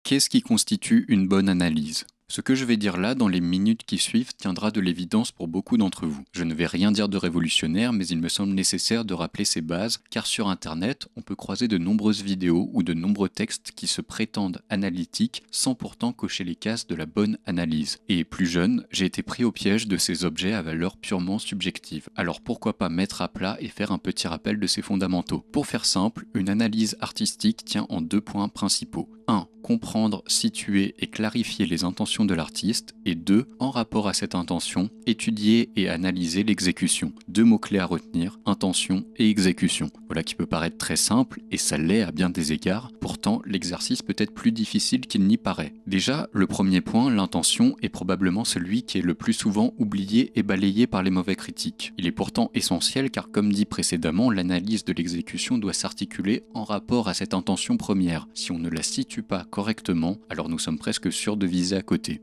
Qu'est-ce qui constitue une bonne analyse ? Ce que je vais dire là, dans les minutes qui suivent, tiendra de l'évidence pour beaucoup d'entre vous. Je ne vais rien dire de révolutionnaire, mais il me semble nécessaire de rappeler ces bases, car sur Internet, on peut croiser de nombreuses vidéos ou de nombreux textes qui se prétendent analytiques, sans pourtant cocher les cases de la bonne analyse. Et plus jeune, j'ai été pris au piège de ces objets à valeur purement subjective. Alors pourquoi pas mettre à plat et faire un petit rappel de ces fondamentaux ? Pour faire simple, une analyse artistique tient en 2 points principaux. 1. Comprendre, situer et clarifier les intentions de l'artiste, et 2. En rapport à cette intention, étudier et analyser l'exécution. 2 mots-clés à retenir, intention et exécution. Voilà qui peut paraître très simple, et ça l'est à bien des égards, pourtant l'exercice peut être plus difficile qu'il n'y paraît. Déjà, le premier point, l'intention, est probablement celui qui est le plus souvent oublié et balayé par les mauvais critiques. Il est pourtant essentiel car comme dit précédemment, l'analyse de l'exécution doit s'articuler en rapport à cette intention première. Si on ne la situe pas correctement, alors nous sommes presque sûrs de viser à côté.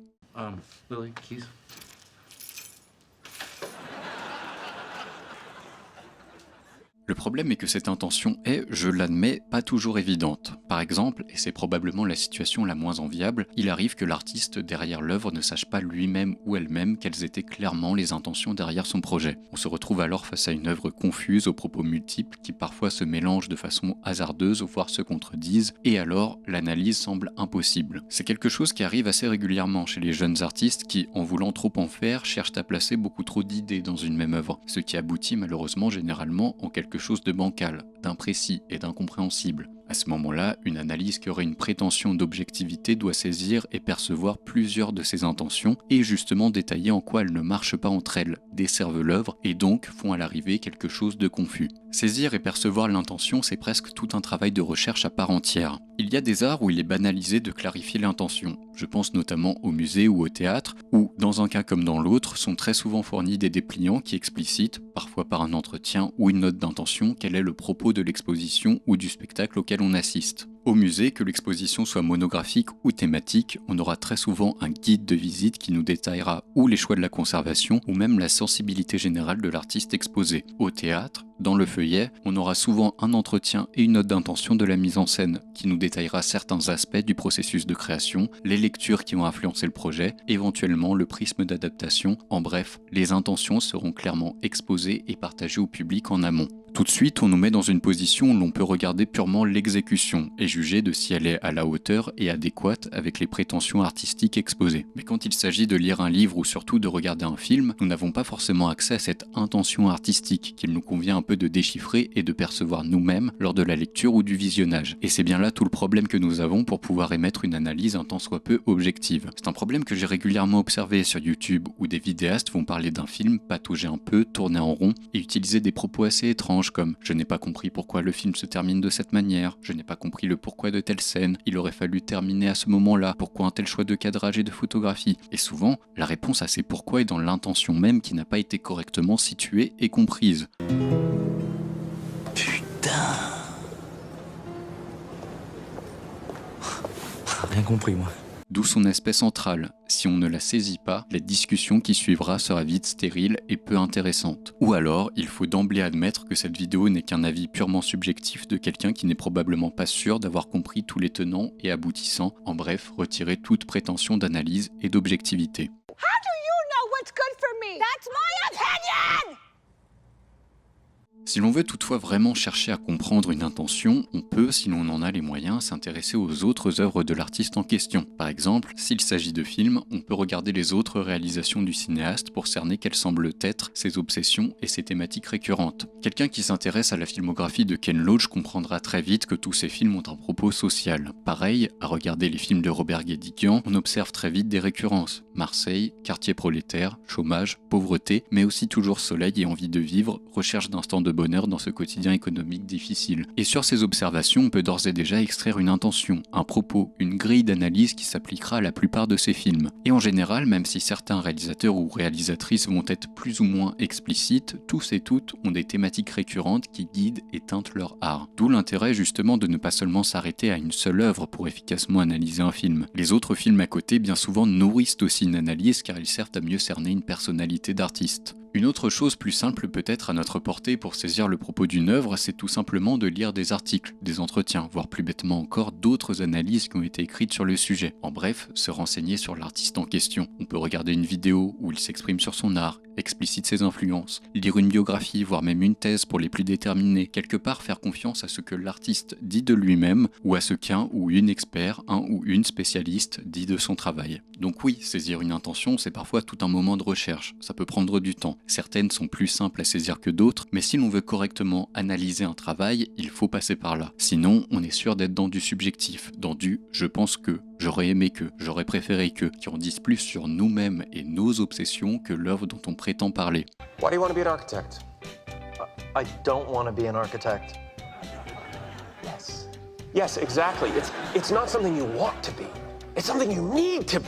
Lily, keys. Le problème est que cette intention est, je l'admets, pas toujours évidente. Par exemple, et c'est probablement la situation la moins enviable, il arrive que l'artiste derrière l'œuvre ne sache pas lui-même ou elle-même quelles étaient clairement les intentions derrière son projet. On se retrouve alors face à une œuvre confuse aux propos multiples qui parfois se mélangent de façon hasardeuse voire se contredisent, et alors l'analyse semble impossible. C'est quelque chose qui arrive assez régulièrement chez les jeunes artistes qui, en voulant trop en faire, cherchent à placer beaucoup trop d'idées dans une même œuvre, ce qui aboutit malheureusement généralement en quelque chose de bancal, d'imprécis et d'incompréhensible. À ce moment-là, une analyse qui aurait une prétention d'objectivité doit saisir et percevoir plusieurs de ses intentions et justement détailler en quoi elles ne marchent pas entre elles, desservent l'œuvre et donc font à l'arrivée quelque chose de confus. Saisir et percevoir l'intention, c'est presque tout un travail de recherche à part entière. Il y a des arts où il est banalisé de clarifier l'intention. Je pense notamment au musée ou au théâtre, où, dans un cas comme dans l'autre, sont très souvent fournis des dépliants qui explicitent, parfois par un entretien ou une note d'intention, quel est le propos de l'exposition ou du spectacle auquel on assiste. Au musée, que l'exposition soit monographique ou thématique, on aura très souvent un guide de visite qui nous détaillera ou les choix de la conservation ou même la sensibilité générale de l'artiste exposé. Au théâtre, dans le feuillet, on aura souvent un entretien et une note d'intention de la mise en scène qui nous détaillera certains aspects du processus de création, les lectures qui ont influencé le projet, éventuellement le prisme d'adaptation. En bref, les intentions seront clairement exposées et partagées au public en amont. Tout de suite, on nous met dans une position où l'on peut regarder purement l'exécution et juger de si elle est à la hauteur et adéquate avec les prétentions artistiques exposées. Mais quand il s'agit de lire un livre ou surtout de regarder un film, nous n'avons pas forcément accès à cette intention artistique qu'il nous convient un peu de déchiffrer et de percevoir nous-mêmes lors de la lecture ou du visionnage. Et c'est bien là tout le problème que nous avons pour pouvoir émettre une analyse un tant soit peu objective. C'est un problème que j'ai régulièrement observé sur YouTube où des vidéastes vont parler d'un film, patauger un peu, tourner en rond et utiliser des propos assez étranges comme « je n'ai pas compris pourquoi le film se termine de cette manière, je n'ai pas compris le pourquoi de telle scène, il aurait fallu terminer à ce moment-là, pourquoi un tel choix de cadrage et de photographie ?» Et souvent, la réponse à ces pourquoi est dans l'intention même qui n'a pas été correctement située et comprise. Putain. Rien compris, moi. D'où son aspect central. Si on ne la saisit pas, la discussion qui suivra sera vite stérile et peu intéressante. Ou alors, il faut d'emblée admettre que cette vidéo n'est qu'un avis purement subjectif de quelqu'un qui n'est probablement pas sûr d'avoir compris tous les tenants et aboutissants, en bref, retirer toute prétention d'analyse et d'objectivité. How do you know what's good for me? That's my opinion! Si l'on veut toutefois vraiment chercher à comprendre une intention, on peut, si l'on en a les moyens, s'intéresser aux autres œuvres de l'artiste en question. Par exemple, s'il s'agit de films, on peut regarder les autres réalisations du cinéaste pour cerner quelles semblent être ses obsessions et ses thématiques récurrentes. Quelqu'un qui s'intéresse à la filmographie de Ken Loach comprendra très vite que tous ces films ont un propos social. Pareil, à regarder les films de Robert Guédiguian, on observe très vite des récurrences. Marseille, quartier prolétaire, chômage, pauvreté, mais aussi toujours soleil et envie de vivre, recherche d'instants de bonheur dans ce quotidien économique difficile. Et sur ces observations, on peut d'ores et déjà extraire une intention, un propos, une grille d'analyse qui s'appliquera à la plupart de ces films. Et en général, même si certains réalisateurs ou réalisatrices vont être plus ou moins explicites, tous et toutes ont des thématiques récurrentes qui guident et teintent leur art. D'où l'intérêt justement de ne pas seulement s'arrêter à une seule œuvre pour efficacement analyser un film. Les autres films à côté bien souvent nourrissent aussi une analyse car ils servent à mieux cerner une personnalité d'artiste. Une autre chose plus simple peut-être à notre portée pour saisir le propos d'une œuvre, c'est tout simplement de lire des articles, des entretiens, voire plus bêtement encore d'autres analyses qui ont été écrites sur le sujet. En bref, se renseigner sur l'artiste en question. On peut regarder une vidéo où il s'exprime sur son art, explicite ses influences, lire une biographie, voire même une thèse pour les plus déterminés, quelque part faire confiance à ce que l'artiste dit de lui-même ou à ce qu'un ou une expert, un ou une spécialiste dit de son travail. Donc oui, saisir une intention, c'est parfois tout un moment de recherche, ça peut prendre du temps. Certaines sont plus simples à saisir que d'autres, mais si l'on veut correctement analyser un travail, il faut passer par là. Sinon, on est sûr d'être dans du subjectif, dans du « je pense que ». J'aurais aimé que, j'aurais préféré que, qui en disent plus sur nous-mêmes et nos obsessions que l'œuvre dont on prétend parler. Why do you want to be an architect? I don't want to be an architect. Yes. Yes, exactly. It's not something you want to be. It's something you need to be.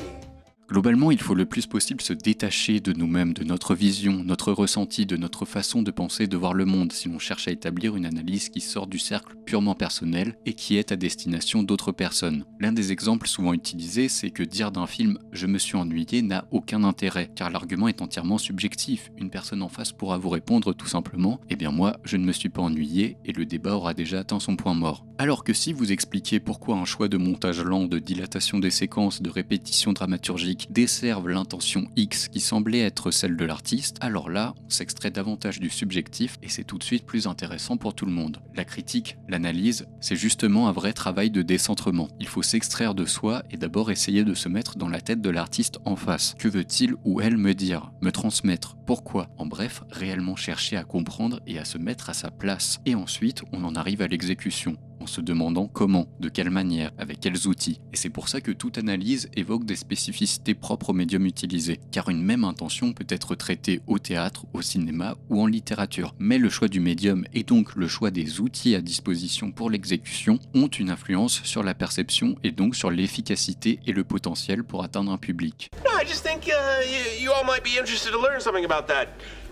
Globalement, il faut le plus possible se détacher de nous-mêmes, de notre vision, notre ressenti, de notre façon de penser, de voir le monde, si l'on cherche à établir une analyse qui sort du cercle purement personnel et qui est à destination d'autres personnes. L'un des exemples souvent utilisés, c'est que dire d'un film « je me suis ennuyé » n'a aucun intérêt, car l'argument est entièrement subjectif. Une personne en face pourra vous répondre tout simplement « eh bien moi, je ne me suis pas ennuyé » et le débat aura déjà atteint son point mort. Alors que si vous expliquez pourquoi un choix de montage lent, de dilatation des séquences, de répétition dramaturgique desservent l'intention X qui semblait être celle de l'artiste, alors là, on s'extrait davantage du subjectif et c'est tout de suite plus intéressant pour tout le monde. La critique, l'analyse, c'est justement un vrai travail de décentrement. Il faut s'extraire de soi et d'abord essayer de se mettre dans la tête de l'artiste en face. Que veut-il ou elle me dire, me transmettre, pourquoi? En bref, réellement chercher à comprendre et à se mettre à sa place. Et ensuite, on en arrive à l'exécution, en se demandant comment, de quelle manière, avec quels outils. Et c'est pour ça que toute analyse évoque des spécificités propres au médium utilisé, car une même intention peut être traitée au théâtre, au cinéma ou en littérature. Mais le choix du médium et donc le choix des outils à disposition pour l'exécution ont une influence sur la perception et donc sur l'efficacité et le potentiel pour atteindre un public. No, I just think you all might be interested to learn something about that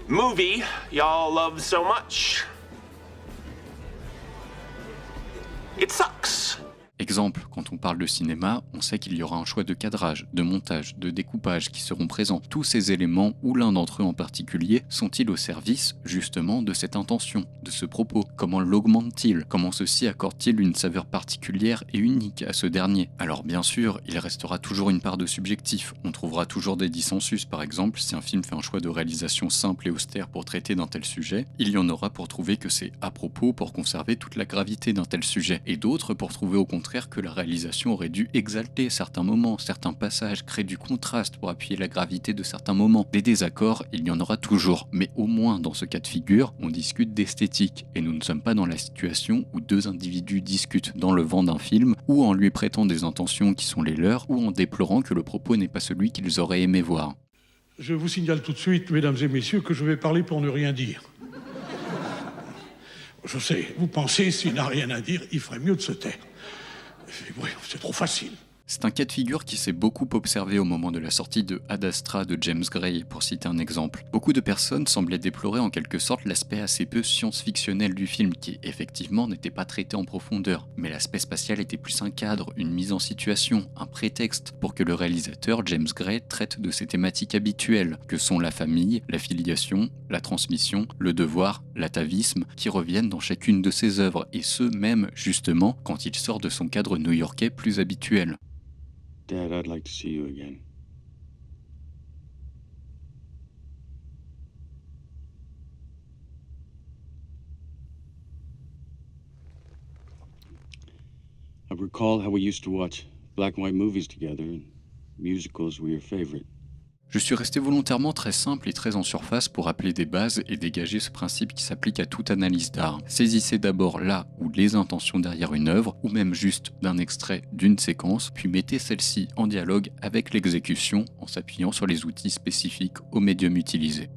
movie y'all love so much. It sucks. Exemple, quand on parle de cinéma, on sait qu'il y aura un choix de cadrage, de montage, de découpage qui seront présents. Tous ces éléments, ou l'un d'entre eux en particulier, sont-ils au service, justement, de cette intention, de ce propos? Comment l'augmente-t-il? Comment ceci accorde-t-il une saveur particulière et unique à ce dernier? Alors bien sûr, il restera toujours une part de subjectif. On trouvera toujours des dissensus, par exemple, si un film fait un choix de réalisation simple et austère pour traiter d'un tel sujet, il y en aura pour trouver que c'est à propos pour conserver toute la gravité d'un tel sujet, et d'autres pour trouver au contraire que la réalisation aurait dû exalter certains moments, certains passages, créer du contraste pour appuyer la gravité de certains moments. Des désaccords, il y en aura toujours, mais au moins dans ce cas de figure, on discute d'esthétique, et nous ne sommes pas dans la situation où deux individus discutent dans le vent d'un film, ou en lui prêtant des intentions qui sont les leurs, ou en déplorant que le propos n'est pas celui qu'ils auraient aimé voir. Je vous signale tout de suite, mesdames et messieurs, que je vais parler pour ne rien dire. Je sais, vous pensez, s'il n'a rien à dire, il ferait mieux de se taire. Oui, c'est trop facile. C'est un cas de figure qui s'est beaucoup observé au moment de la sortie de Ad Astra de James Gray, pour citer un exemple. Beaucoup de personnes semblaient déplorer en quelque sorte l'aspect assez peu science-fictionnel du film, qui effectivement n'était pas traité en profondeur. Mais l'aspect spatial était plus un cadre, une mise en situation, un prétexte pour que le réalisateur James Gray traite de ses thématiques habituelles, que sont la famille, la filiation, la transmission, le devoir, l'atavisme, qui reviennent dans chacune de ses œuvres, et ce même, justement, quand il sort de son cadre new-yorkais plus habituel. Dad, I'd like to see you again. I recall how we used to watch black and white movies together, and musicals were your favorite. Je suis resté volontairement très simple et très en surface pour rappeler des bases et dégager ce principe qui s'applique à toute analyse d'art. Saisissez d'abord là ou les intentions derrière une œuvre, ou même juste d'un extrait d'une séquence, puis mettez celle-ci en dialogue avec l'exécution en s'appuyant sur les outils spécifiques au médium utilisé.